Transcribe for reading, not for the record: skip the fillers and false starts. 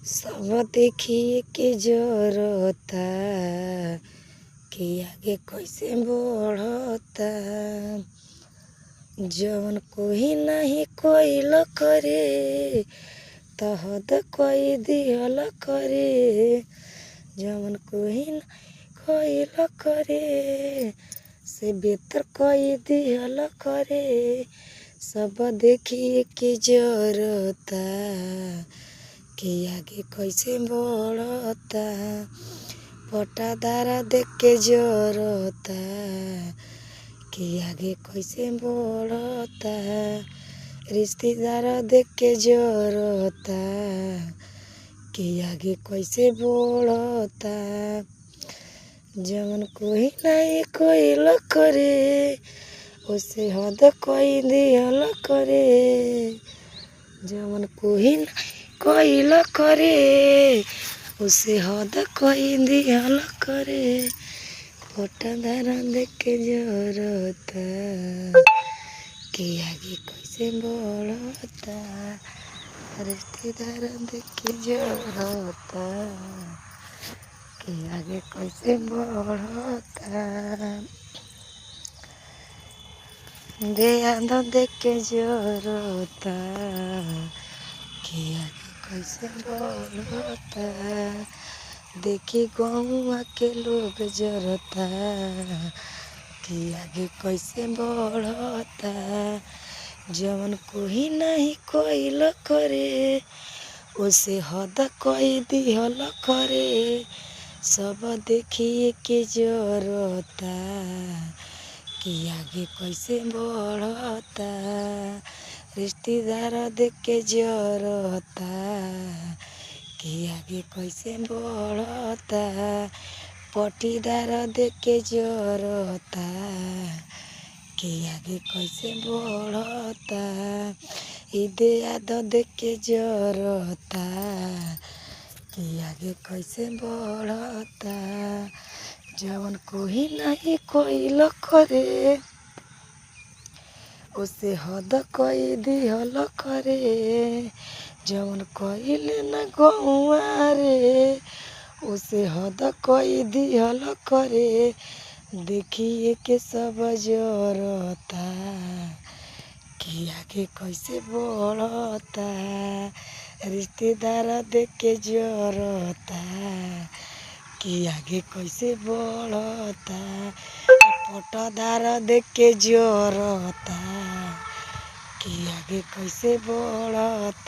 सब देखिए के जरता कि आगे कैसे बढ़ता। जवन कोई नहीं कोइल करे त हद कोई दिहल करे। जवन कोई नहीं कोइल करे से बेहतर कोई दिहल करे। सब देखिए के जरता कि आगे कैसे बढ़ता। पटादार देख के जरता कि आगे कैसे बढ़ता। रिश्तेदार देख के जरता कि आगे कैसे बढ़ता। जवन कोई नहीं कोइल करे उसे हद कोई दिहल करे। जवन कोई नहीं कोइल करे उसे हद कोई दिहल करे। पटादार देख के जरता कि आगे कैसे बढ़ता। रिश्तेदार देख के जरता कि आगे कैसे बढ़ता। देयाद देख के जरता कि आगे कैसे बढ़ता। देखी गौवा के लोग जरता कि आगे कैसे बढ़ता। जवन कोई नहीं कोइल करे उसे हद कोई दिहल करे। सब देखिए के जरता कि आगे कैसे बढ़ता। रिश्तेदार देख के जरता कि आगे कैसे बढ़ता। पटीदार देख के जरता कि आगे कैसे बढ़ता। ईदेयाद देख के जरता कि आगे कैसे बढ़ता। जवन कोई नहीं कोइल करे उसे हद कोई दिहल करे। जवन कोइल न गौआ रे उसे हद कोई दिहल करे। देखिए के सब जरता कि आगे कैसे बढ़ता। रिश्तेदार देख के जरता कि आगे कैसे बढ़ता। पटादार देख के जरता कि आगे कैसे बढ़ता।